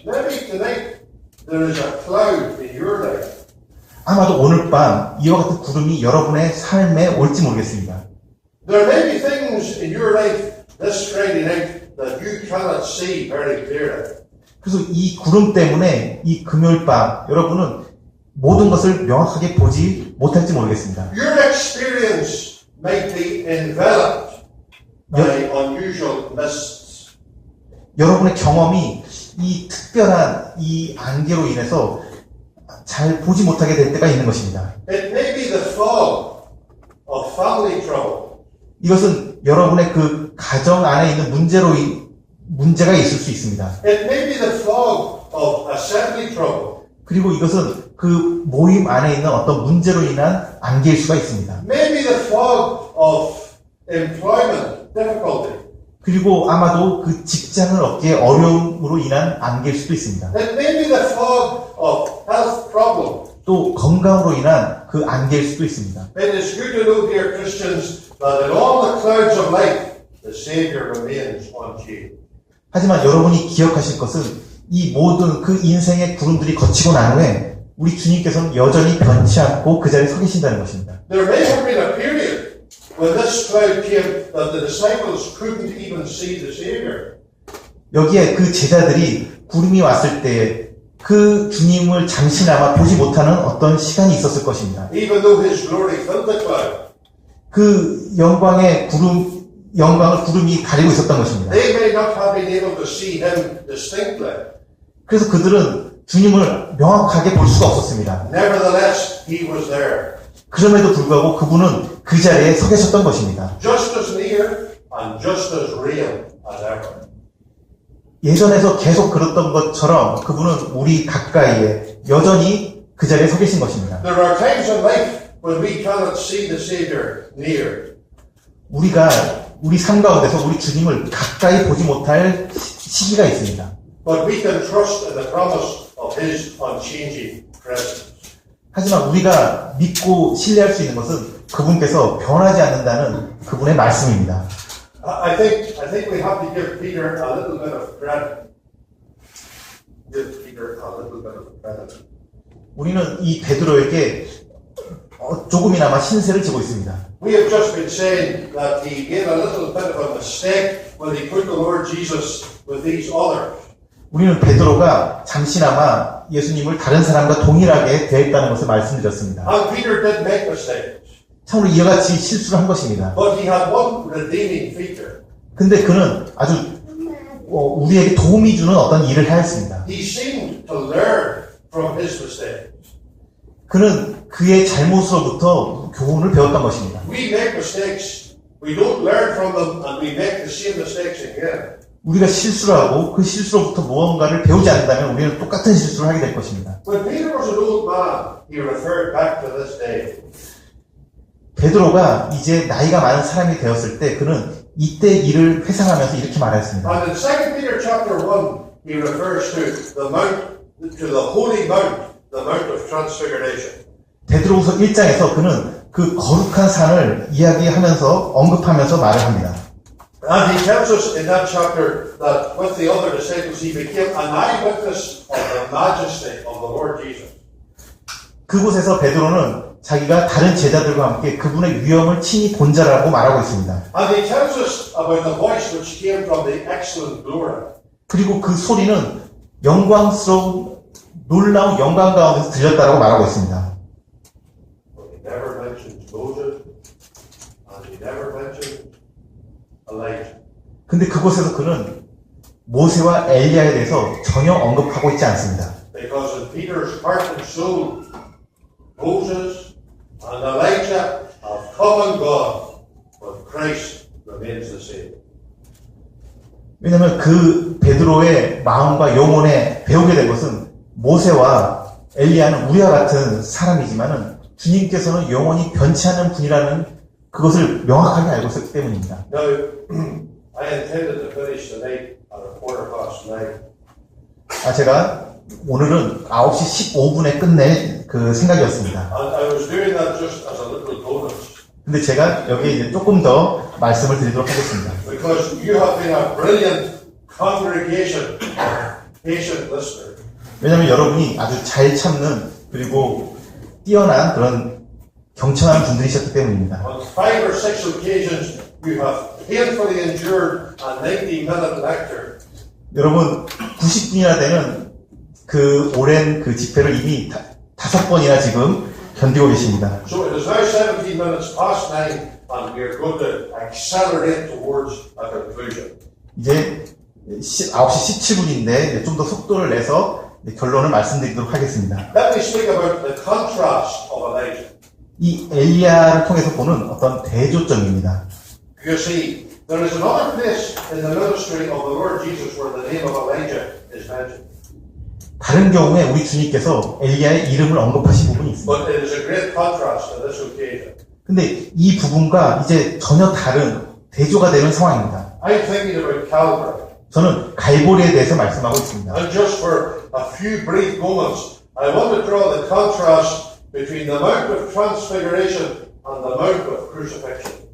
Maybe tonight there is a cloud in your life. 아마도 오늘 밤 이와 같은 구름이 여러분의 삶에 올지 모르겠습니다. There may be things in your life this Friday night that you cannot see very clearly. 그래서 이 구름 때문에 이 금요일 밤 여러분은 모든 것을 명확하게 보지 못할지 모르겠습니다. Your experience might be enveloped by unusual mists. 여러분의 경험이 이 특별한 이 안개로 인해서 잘 보지 못하게 될 때가 있는 것입니다. It may be the fog of family trouble. 이것은 여러분의 그 가정 안에 있는 문제가 있을 수 있습니다. It may be the fog of assembly trouble. 그리고 이것은 그 모임 안에 있는 어떤 문제로 인한 안개일 수가 있습니다. Maybe the fog of employment difficulty. 그리고 아마도 그 직장을 얻기에 어려움으로 인한 안개일 수도 있습니다. It may be the fog of health problem. 또 건강으로 인한 그 안개일 수도 있습니다. It is good to know, dear Christians, that in all the clouds of life, the Savior remains unchanged. 하지만 여러분이 기억하실 것은 이 모든 그 인생의 구름들이 거치고 난 후에 우리 주님께서는 여전히 변치 않고 그 자리에 서 계신다는 것입니다. There may have been a period when this cloud came that the disciples couldn't even see the Savior. 여기에 그 제자들이 구름이 왔을 때 그 주님을 잠시나마 보지 못하는 어떤 시간이 있었을 것입니다. Even though His glory filled the cloud. 그 영광을 구름이 가리고 있었던 것입니다. They may not have been able to see Him distinctly. 그래서 그들은 주님을 명확하게 볼 수가 없었습니다. Nevertheless, He was there. 그럼에도 불구하고 그분은 그 자리에 서 계셨던 것입니다. Just as near and just as real as ever. 예전에서 계속 그랬던 것처럼 그분은 우리 가까이에 여전히 그 자리에 서 계신 것입니다. There are times in life when we cannot see the Savior near. 우리가 우리 삶 가운데서 우리 주님을 가까이 보지 못할 시기가 있습니다. But we can trust in the promise of His unchanging presence. 하지만 우리가 믿고 신뢰할 수 있는 것은 그분께서 변하지 않는다는 그분의 말씀입니다. I think we have to give Peter a little bit of credit. Give Peter a little bit of credit. 우리는 이 베드로에게 조금이나마 신세를 지고 있습니다. We have just been saying that he made a little bit of a mistake when he put the Lord Jesus with these others. 우리는 베드로가 잠시나마 예수님을 다른 사람과 동일하게 대했다는 것을 말씀드렸습니다. And Peter did make mistakes. 참으로 이와 같이 실수를 한 것입니다. But he had one redeeming feature. 근데 그는 아주 우리에게 도움이 주는 어떤 일을 하였습니다. He seemed to learn from his mistakes. 그는 그의 잘못으로부터 교훈을 배웠던 것입니다. We make mistakes. We don't learn from them and we make the same mistakes again. 우리가 실수를 하고 그 실수로부터 무언가를 배우지 않는다면 우리는 똑같은 실수를 하게 될 것입니다. When Peter was an old man, he referred back to this day. 베드로가 이제 나이가 많은 사람이 되었을 때 그는 이때 일을 회상하면서 이렇게 말했습니다. And in 2 Peter chapter 1, he refers to the mount, to the holy mount, the mount of transfiguration. 베드로후서 1장에서 그는 그 거룩한 산을 이야기하면서 언급하면서 말을 합니다. And he tells us in that chapter that with the other disciples he became an eyewitness of the majesty of the Lord Jesus. 그곳에서 베드로는 자기가 다른 제자들과 함께 그분의 위엄을 친히 본 자라고 말하고 있습니다. And he tells us about the voice which came from the excellent glory. 그리고 그 소리는 영광스러운 놀라운 영광 가운데서 들렸다라고 말하고 있습니다. But he never mentioned Moses and he never mentioned Elijah. 근데 그곳에서 그는 모세와 엘리야에 대해서 전혀 언급하고 있지 않습니다. Because in Peter's heart and soul, Moses and Elijah have come and gone, but Christ remains the same. 왜냐하면 그 베드로의 마음과 영혼에 배우게 된 것은 모세와 엘리야는 우리와 같은 사람이지만은 주님께서는 영원히 변치 않는 분이라는 그것을 명확하게 알고 있었기 때문입니다. Now, I intended to finish tonight at 9:15. 제가 오늘은 9시 15분에 끝낼 그 생각이었습니다. And I was doing that just as a little bonus. 근데 제가 여기에 이제 조금 더 말씀을 드리도록 하겠습니다. Because you have been a brilliant congregation patient listener. 왜냐하면 여러분이 아주 잘 참는 그리고 뛰어난 그런 경청하는 분들이셨기 때문입니다. On 5 or 6 occasions, you have painfully endured a 90-minute lecture. 여러분 90분이나 되는 그 오랜 그 집회를 이미 5번이나 지금 견디고 계십니다. So it is now 17 minutes past 9, and we are going to accelerate towards a conclusion. 이제 9시 17분인데 좀 더 속도를 내서 결론을 말씀드리도록 하겠습니다. Let me speak about the contrast of Elijah. 이 엘리야를 통해서 보는 어떤 대조점입니다. You see, there is another place in the ministry of the Lord Jesus where the name of Elijah is mentioned. 다른 경우에 우리 주님께서 엘리야의 이름을 언급하신 부분이 있습니다. But it is a great contrast on this occasion. 근데 이 부분과 이제 전혀 다른 대조가 되는 상황입니다. I'm thinking about Calvary. 저는 갈보리에 대해서 말씀하고 있습니다. And just for a few brief moments, I want to draw the contrast between the Mount of Transfiguration and the Mount of Crucifixion.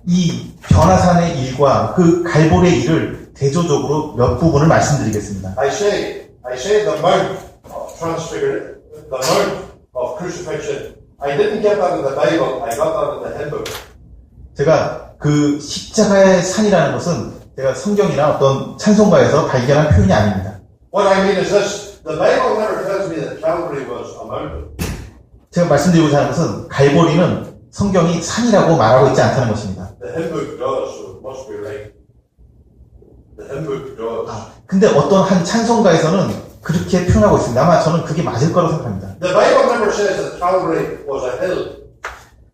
이 변화산의 일과 그 갈보리의 일을 대조적으로 몇 부분을 말씀드리겠습니다. I say the Mount of Transfiguration, the Mount of Crucifixion. I didn't get that in the Bible, I got that in the hymn book. 제가 그 십자가의 산이라는 것은 제가 성경이나 어떤 찬송가에서 발견한 표현이 아닙니다. What I mean is this, the Bible never tells me that Calvary was a mountain. 제가 말씀드리고자 하는 것은 갈보리는 성경이 산이라고 말하고 있지 않다는 것입니다. The hymn book does, so it must be right. The hymn book does. 근데 어떤 한 찬송가에서는 그렇게 표현하고 있습니다. 아마 저는 그게 맞을 거라고 생각합니다. The Bible never says that Calvary was a hill.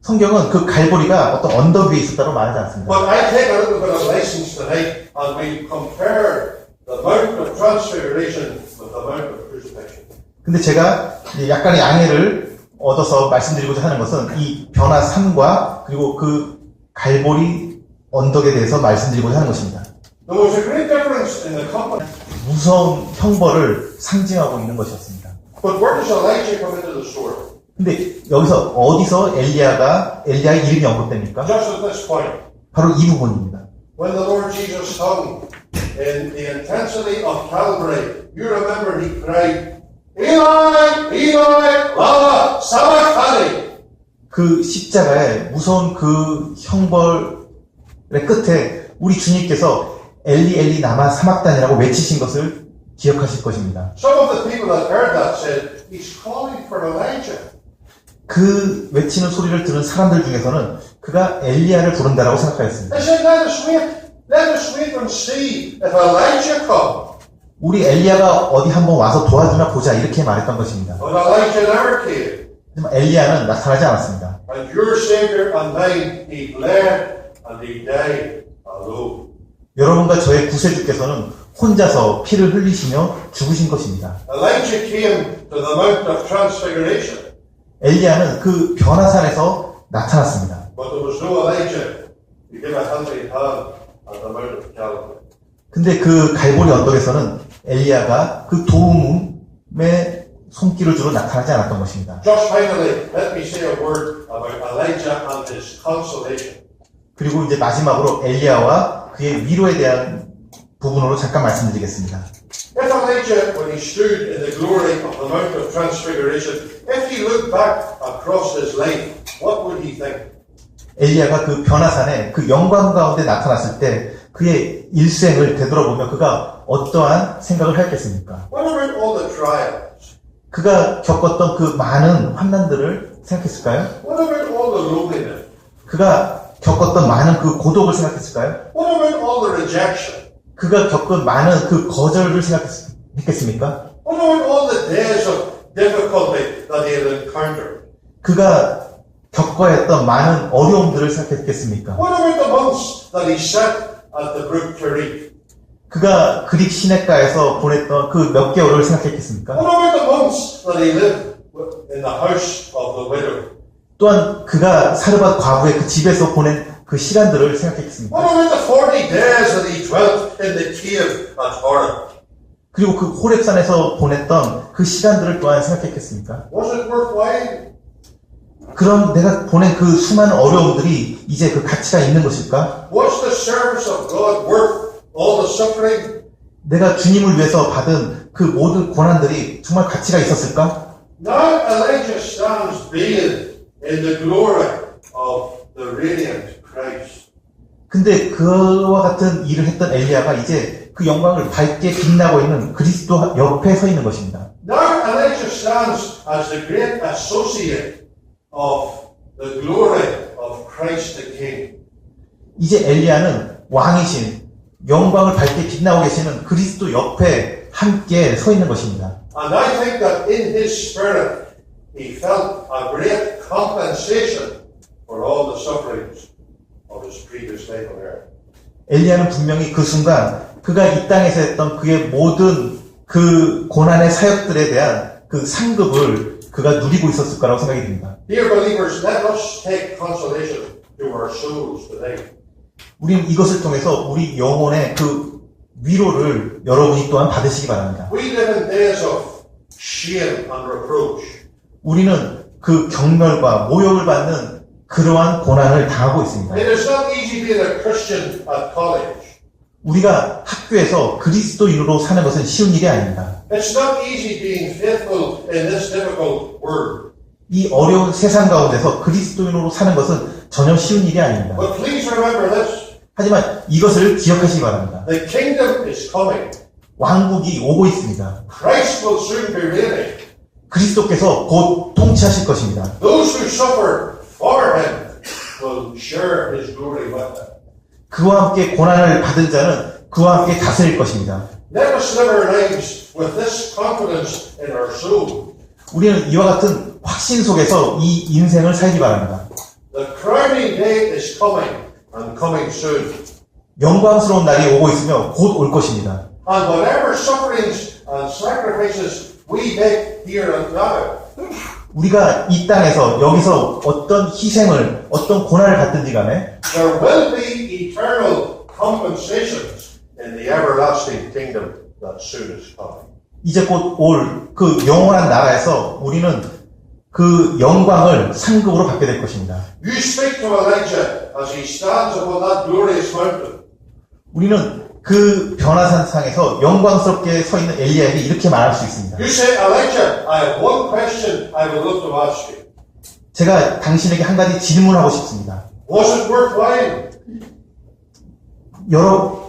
성경은 그 갈보리가 어떤 언덕 위에 있었다고 말하지 않습니다. But I take a little bit of license tonight and we compare the Mount of Transfiguration with the Mount of Crucifixion. 근데 제가 약간의 양해를 얻어서 말씀드리고자 하는 것은 이 변화산과 그리고 그 갈보리 언덕에 대해서 말씀드리고자 하는 것입니다. There was a great difference in the company. 무서운 형벌을 상징하고 있는 것이었습니다. But where does Elijah come into the story? 근데 여기서 어디서 엘리야의 이름이 언급됩니까? Just at this point. 바로 이 부분입니다. When the Lord Jesus hung in the intensity of Calvary, you remember he cried, Eli, Eli, lama sabachthani. 그 십자가의 무서운 그 형벌의 끝에 우리 주님께서 엘리 엘리 나마 사막단이라고 외치신 것을 기억하실 것입니다. Some of the people that heard that said, he's calling for Elijah. 그 외치는 소리를 들은 사람들 중에서는 그가 엘리야를 부른다라고 생각하였습니다. They said, let us wait and see if Elijah comes. 우리 엘리야가 어디 한번 와서 도와주나 보자 이렇게 말했던 것입니다. But Elijah never came. 하지만 엘리야는 나타나지 않았습니다. And your Savior and mine, he bled and he died alone. 여러분과 저의 구세주께서는 혼자서 피를 흘리시며 죽으신 것입니다. Elijah came to the Mount of Transfiguration. 엘리야는 그 변화산에서 나타났습니다. But there was no Elijah to give a helping hand at the Mount of Calvary. 근데 그 갈보리 언덕에서는 엘리야가 그 도움의 손길을 주로 나타나지 않았던 것입니다. Just finally, let me say a word about Elijah and his consolation. 그리고 이제 마지막으로 엘리야와 그의 위로에 대한 부분으로 잠깐 말씀드리겠습니다. If Elijah, when he stood in the glory of the Mount of Transfiguration, if he looked back across his life, what would he think? 엘리야가 그 변화산에 그 영광 가운데 나타났을 때 그의 일생을 되돌아보며 그가 어떠한 생각을 하였겠습니까? What about all the trials? 그가 겪었던 그 많은 환난들을 생각했을까요? What about all the loneliness? 그가 겪었던 많은 그 고독을 생각했을까요? What about all the rejection? 그가 겪은 많은 그 거절을 생각했겠습니까? What about all the days of difficulty that he had encountered? 그가 겪어야 했던 많은 어려움들을 생각했겠습니까? What about the months that he sat at the brook Kerit? 그가 그릭 시내가에서 보냈던 그 몇 개월을 생각했겠습니까? What about the months that he lived in the house of the widow? 또한 그가 사르밧 과부의 그 집에서 보낸 그 시간들을 생각했겠습니까? What about the 40 days that he dwelt in the cave at Horeb? 그리고 그 호렙산에서 보냈던 그 시간들을 또한 생각했겠습니까? Was it worthwhile? 그럼 내가 보낸 그 수많은 어려움들이 이제 그 가치가 있는 것일까? Was the service of God worth all the suffering? 내가 주님을 위해서 받은 그 모든 고난들이 정말 가치가 있었을까? Now Elijah stands bathed in the glory of the radiant Christ. 근데 그와 같은 일을 했던 엘리야가 이제 그 영광을 밝게 빛나고 있는 그리스도 옆에 서 있는 것입니다. Now Elijah stands as the great associate of the glory of Christ the King. 이제 엘리야는 왕이신 영광을 밝게 빛나고 계시는 그리스도 옆에 함께 서 있는 것입니다. And I think that in his spirit he felt a great compensation for all the sufferings of his previous life on earth. 엘리야는 분명히 그 순간 그가 이 땅에서 했던 그의 모든 그 고난의 사역들에 대한 그 상급을 그가 누리고 있었을 거라고 생각이 듭니다. Dear believers, let us take consolation to our souls today. 우리는 이것을 통해서 우리 영혼의 그 위로를 여러분이 또한 받으시기 바랍니다. We live in days of shame and reproach. 우리는 그 경멸과 모욕을 받는 그러한 고난을 당하고 있습니다. It is not easy being a Christian at college. 우리가 학교에서 그리스도인으로 사는 것은 쉬운 일이 아닙니다. It's not easy being faithful in this difficult world. 이 어려운 세상 가운데서 그리스도인으로 사는 것은 전혀 쉬운 일이 아닙니다. But please remember this. 하지만 이것을 기억하시기 바랍니다. The kingdom is coming. 왕국이 오고 있습니다. Christ will soon be reigning. 그리스도께서 곧 통치하실 것입니다. Those who suffer for him will share his glory with him. 그와 함께 고난을 받은 자는 그와 함께 다스릴 것입니다. Let us live our lives with this confidence in our soul. 우리는 이와 같은 확신 속에서 이 인생을 살기 바랍니다. The crowning day is coming and coming soon. 영광스러운 날이 오고 있으며 곧 올 것입니다. And whatever sufferings and sacrifices we make here and now, 우리가 이 땅에서 여기서 어떤 희생을 어떤 고난을 받든지 간에 there will be eternal compensations in the everlasting kingdom that soon is coming. 이제 곧 올 그 영원한 나라에서 우리는 그 영광을 상급으로 받게 될 것입니다. You speak to Elijah as he stands upon that glorious mountain. 우리는 그 변화산상에서 영광스럽게 서 있는 엘리야에게 이렇게 말할 수 있습니다. You say, Elijah, I have one question I would love to ask you. 제가 당신에게 한 가지 질문하고 싶습니다. Was it worthwhile?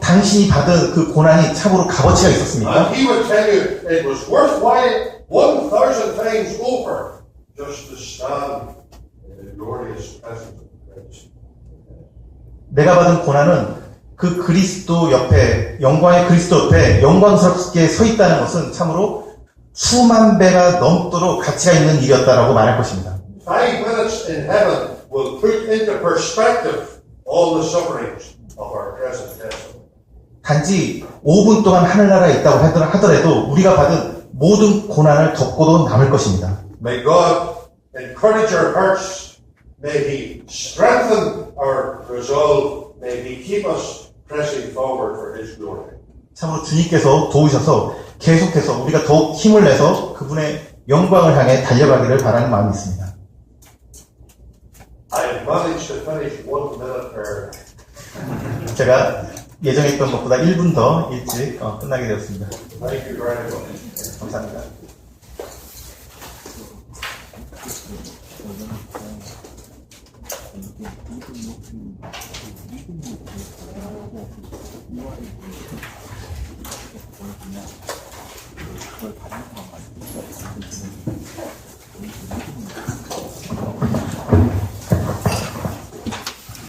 당신이 받은 그 고난이 참으로 값어치가 있었습니까? And he would tell you it was worthwhile 1,000 times over just to stand in the glorious presence of Christ. 내가 받은 고난은 그 그리스도 옆에 영광의 그리스도 옆에 영광스럽게 서 있다는 것은 참으로 수만 배가 넘도록 가치가 있는 일이었다라고 말할 것입니다. 5 minutes in heaven will put into perspective all the sufferings of our present testament. 단지 5분 동안 하늘나라에 있다고 하더라도 우리가 받은 모든 고난을 덮고도 남을 것입니다. May God encourage our hearts. May He strengthen our resolve. May He keep us pressing forward for His glory. 참으로 주님께서 도우셔서 계속해서 우리가 더욱 힘을 내서 그분의 영광을 향해 달려가기를 바라는 마음이 있습니다. I have managed to finish 1 minute early. 제가 예정했던 것보다 1분 더 일찍 끝나게 되었습니다. Thank you very much. 감사합니다.